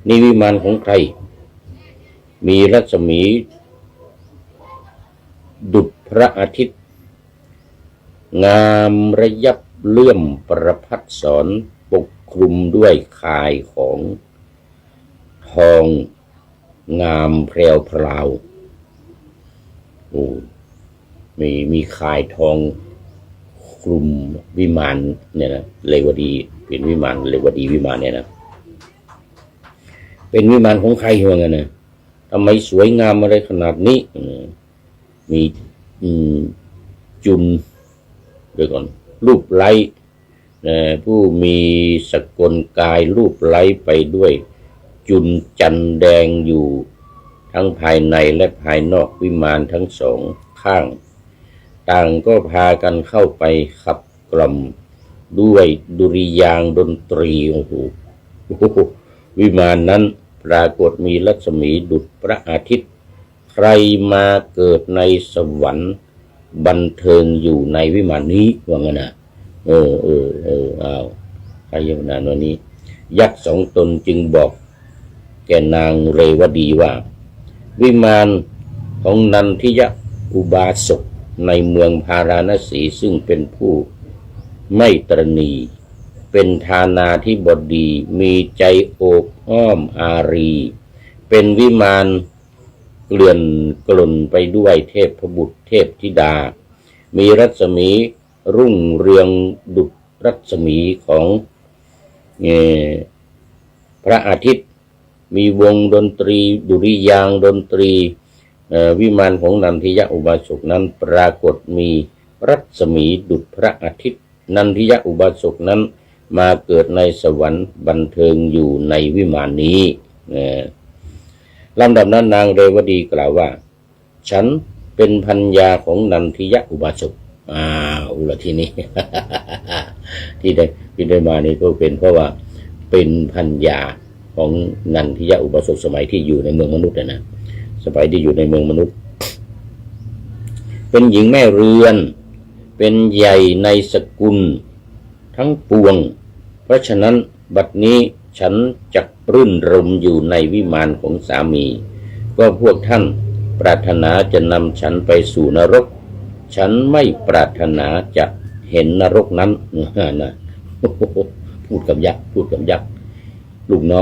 นี่วิมานของใครมีรัศมีดุจพระอาทิตย์งามระยับเลื่อมประพัดสอนปกคลุมด้วยข่ายของทองงามแพรวพราวมีข่ายทองคลุมวิมานเนี่ยนะเรวดีเป็นวิมานเรวดีวิมานเนี่ยนะเป็นวิมานของใครเหมือนกันนะทำไมสวยงามอะไรขนาดนี้มีจุนเดี๋ยวก่อนรูปไล้ผู้มีสกลกายรูปไล้ไปด้วยจุนจันแดงอยู่ทั้งภายในและภายนอกวิมานทั้งสองข้างต่างก็พากันเข้าไปขับกล่อมด้วยดุริยางค์ดนตรีโอ้โหวิมานนั้นปรากฏมีรัศมีดุจพระอาทิตย์ใครมาเกิดในสวรรค์บันเทิงอยู่ในวิมานนี้ว่างั้นนะใครอยู่ในวันนี้ยักษ์สองตนจึงบอกแก่นางเรวดีว่าวิมานของนันทิยอุบาสกในเมืองพาราณสีซึ่งเป็นผู้ไม่ตรณีเป็นทานาธิบดีมีใจโอบอ้อมอารีเป็นวิมานเกลื่อนกล่นไปด้วยเทพบุตรเทพธิดามีรัศมีรุ่งเรืองดุจรัศมีของพระอาทิตย์มีวงดนตรีดุริยางค์ดนตรีวิมานของนันทิยอุบาสกนั้นปรากฏมีรัศมีดุจพระอาทิตย์นันทิยอุบาสกนั้นมาเกิดในสวรรค์บันเทิงอยู่ในวิมานนี้ลำดับนั้นนางเรวดีกล่าวว่าฉันเป็นภรรยาของนันทิยอุบาสกละทีนี้ ที่ได้มานี่ก็เป็นเพราะว่าเป็นภรรยาของนันทิยอุบาสกสมัยที่อยู่ในเมืองมนุษย์นะสมัยที่อยู่ในเมืองมนุษย์เป็นหญิงแม่เรือนเป็นใหญ่ในสกุลทั้งปวงเพราะฉะนั้นบัดนี้ฉันจักรื่นรมอยู่ในวิมานของสามีก็พวกท่านปรารถนาจะนำฉันไปสู่นรกฉันไม่ปรารถนาจะเห็นนรกนั้นนะพูดกับยักษ์ลูกน้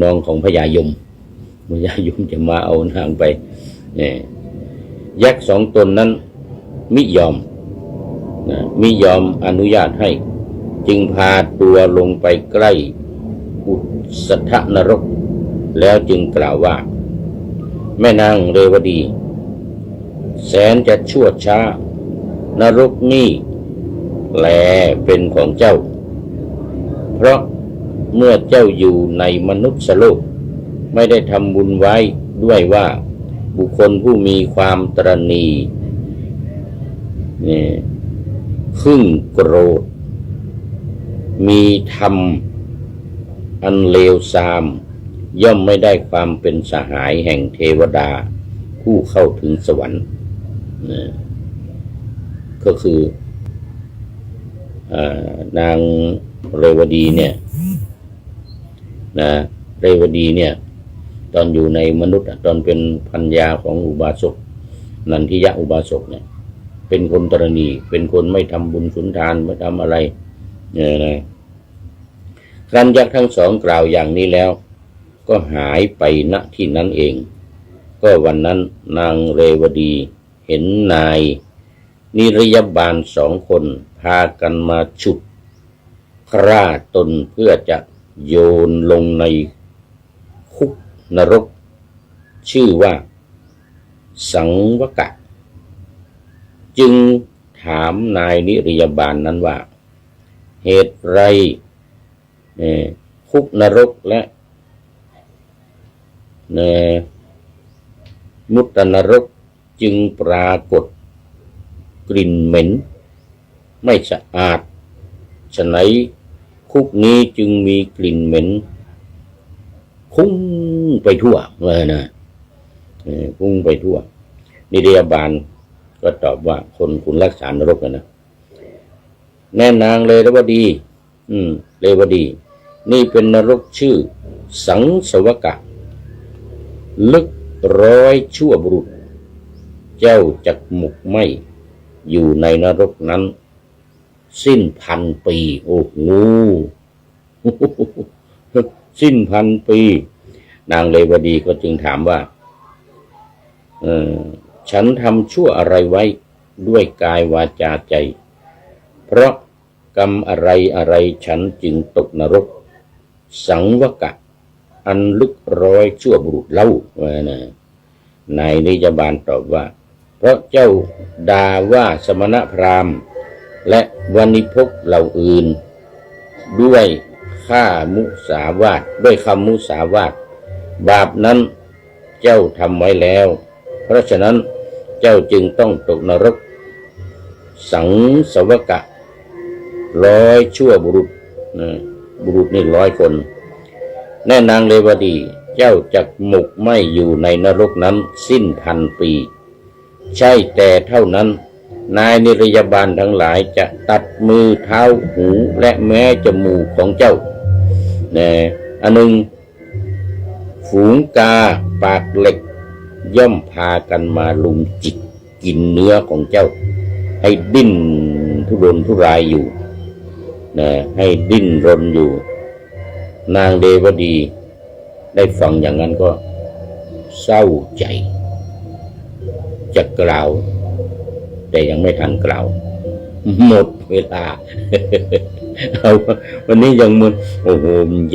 องของพญายมจะมาเอานางไปยักษ์สองตนนั้นมิยอมอนุญาตให้จึงพาตัวลงไปใกล้อุสถนรกแล้วจึงกล่าวว่าแม่นางเรวดี แสนจะชั่วช้านรกนี่แลเป็นของเจ้าเพราะเมื่อเจ้าอยู่ในมนุษย์โลกไม่ได้ทำบุญไว้ด้วยว่าบุคคลผู้มีความตระหนี่ขึ่งโกรธมีธรรมอันเลวทรามย่อมไม่ได้ความเป็นสหายแห่งเทวดาผู้เข้าถึงสวรรค์ก็คือนางเรวดีเนี่ยเรวดีเนี่ยตอนอยู่ในมนุษย์ตอนเป็นภรรยาของอุบาสกนันทิยะอุบาสกเนี่ยเป็นคนตระหนี่เป็นคนไม่ทำบุญสุนทานไม่ทำอะไรเนี่ยนะครั้นยักษ์ทั้งสองกล่าวอย่างนี้แล้วก็หายไปณที่นั้นเองก็วันนั้นนางเรวดีเห็นนายนิรยบาลสองคนพากันมาฉุดฆ่าตนเพื่อจะโยนลงในคุกนรกชื่อว่าสังวกะจึงถามนายนิรยบาลนั้นว่าเหตุไรคุกนรกและมุตตนรกจึงปรากฏกลิ่นเหม็นไม่สะอาดฉะไหนคุกนี้จึงมีกลิ่นเหม็นพุ่งไปทั่วเลยนะพุ่งไปทั่วนิรยบาลก็ตอบว่าคนคุณรักษานรกนะแน่นางเลวดีเลวดีนี่เป็นนรกชื่อสังสวกะลึก100 ชั่วบุรุษเจ้าจักหมกไหมอยู่ในนรกนั้นสิ้น1,000 ปีโอ้โหสิ้น1,000 ปีนางเลวดีก็จึงถามว่าฉันทำชั่วอะไรไว้ด้วยกายวาจาใจเพราะกรรมอะไรฉันจึงตกนรกสังวกะอันลึก100 ชั่วบุรุษเล่านายนิยบาลตอบว่าเพราะเจ้าด่าว่าสมณพราหมณ์และวณิพกเหล่าอื่นด้วยฆ่ามุสาวาทด้วยคำมุสาวาทบาปนั้นเจ้าทำไว้แล้วเพราะฉะนั้นเจ้าจึงต้องตกนรกสังสวกะ100 ชั่วบุรุษบุรุษนี่100 คนแน่นางเลวดีเจ้าจักหมกไหมอยู่ในนรกนั้นสิ้น1,000 ปีใช่แต่เท่านั้นนายนิรยบาลทั้งหลายจะตัดมือเท้าหูและแม้จมูกของเจ้าอันหนึ่งฝูงกาปากเหล็กย่อมพากันมาลุมจิกกินเนื้อของเจ้าให้ดิ้นทุรนทุรายอยู่ให้ดิ้นรนอยู่นางเรวดีได้ฟังอย่างนั้นก็เศร้าใจจะกล่าวแต่ยังไม่ทันกล่าวหมดเวลาเอาวันนี้ยังมันโอ้โห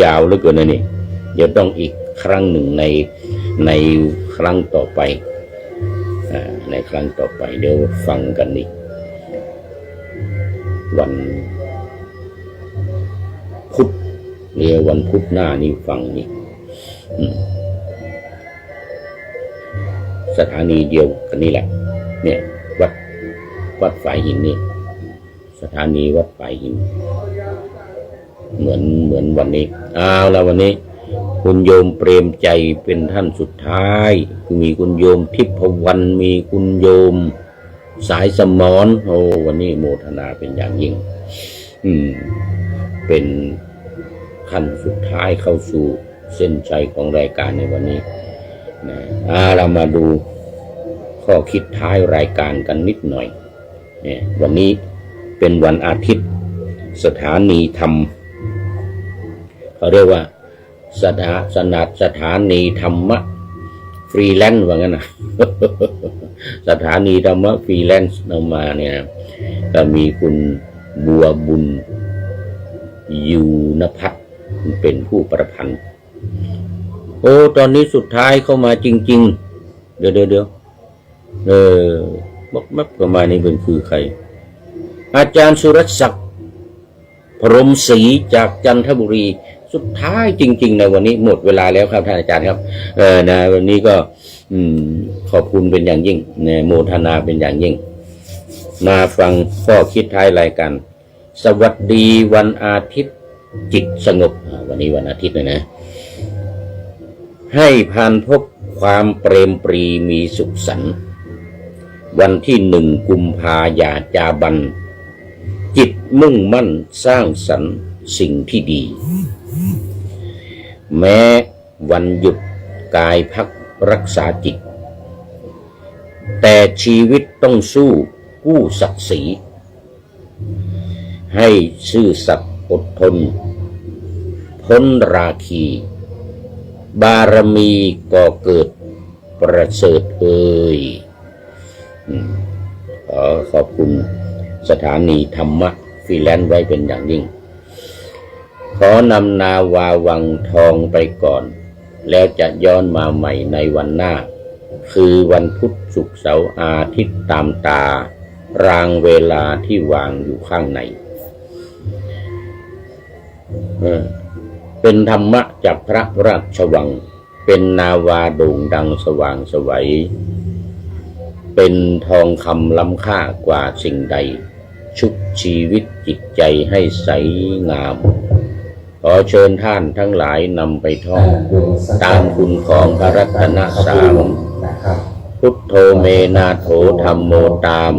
ยาวเหลือเกินนะนี่เดี๋ยวต้องอีกครั้งหนึ่งในครั้งต่อไปในครั้งต่อไปเดี๋ยวฟังกันอีกวันพุธเนี่ยวันพุธหน้านี่ฟังอีกสถานีเดียวกันนี่แหละเนี่ยวัดฝายหินนี่สถานีวัดฝายหินเหมือนวันนี้แล้ววันนี้คุณโยมเปรมใจเป็นท่านสุดท้ายคือมีคุณโยมทิพวรรณมีคุณโยมสายสมรวันนี้โมทนาเป็นอย่างยิ่งเป็นขั้นสุดท้ายเข้าสู่เส้นชัยของรายการในวันนี้เรามาดูข้อคิดท้ายรายการกันนิดหน่อยวันนี้เป็นวันอาทิตย์สถานีธรรมเขาเรียกว่าสถานีธรรมะฟรีแลนซ์ว่างั้นนะ สถานีธรรมะฟรีแลนซ์เอามาเนี่ยก็มีคุณบัวบุญยูนภัทรเป็นผู้ประพันธ์ตอนนี้สุดท้ายเข้ามาจริงๆเดี๋ยว เออบอกมักประมาณนี้เป็นคือใครอาจารย์สุรศักดิ์พรหมศรีจากจันทบุรีสุดท้ายจริงๆในวันนี้หมดเวลาแล้วครับท่านอาจารย์ครับนะวันนี้ก็ขอบคุณเป็นอย่างยิ่งโมทนาเป็นอย่างยิ่งมาฟังข้อคิดท้ายรายการสวัสดีวันอาทิตย์จิตสงบวันนี้วันอาทิตย์นะให้พานพบความเปรมปรีมีสุขสันต์วันที่1 กุมภาอย่าจาบันจิตมุ่งมั่นสร้างสรรค์สิ่งที่ดีแม้วันหยุดกายพักรักษาจิตแต่ชีวิตต้องสู้กู้ศักดิ์ศรีให้ซื่อสัตย์อดทนพ้นราคีบารมีก่อเกิดประเสริฐเอ่ยขอบคุณสถานีธรรมะฟรีแลนซ์ไว้เป็นอย่างยิ่งขอนำนาวาวังทองไปก่อนแล้วจะย้อนมาใหม่ในวันหน้าคือวันพุธศุกร์เสาร์อาทิตย์ตามตารางเวลาที่วางอยู่ข้างในเป็นธรรมะจากพระราชวังเป็นนาวาโด่งดังสว่างไสวเป็นทองคำล้ำค่ากว่าสิ่งใดชุบชีวิตจิตใจให้ใสงามขอเชิญท่านทั้งหลายนำไปท่องตามคุณของพระรัตนสามพุทโธเมนาโถธัมโมตาม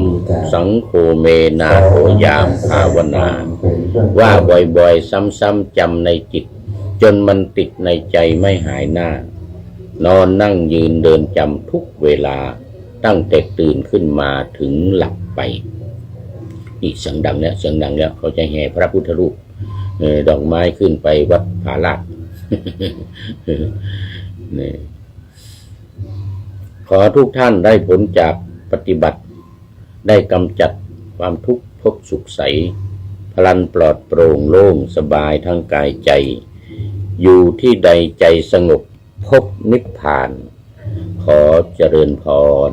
สังโฆเมนาโถยามภาวนาว่าบ่อยๆซ้ำๆจำในจิตจนมันติดในใจไม่หายหน้านอนนั่งยืนเดินจำทุกเวลาตั้งแต่ตื่นขึ้นมาถึงหลับไปนี่เสียงดังเนี่ยเสียงดังเนี่ยเขาจะแห่พระพุทธรูปดอกไม้ขึ้นไปวัดผาลาดนี่ขอทุกท่านได้ผลจากปฏิบัติได้กำจัดความทุกข์พบสุขใสพลันปลอดโปร่งโล่งสบายทั้งกายใจอยู่ที่ใดใจสงบพบนิพพานขอเจริญพร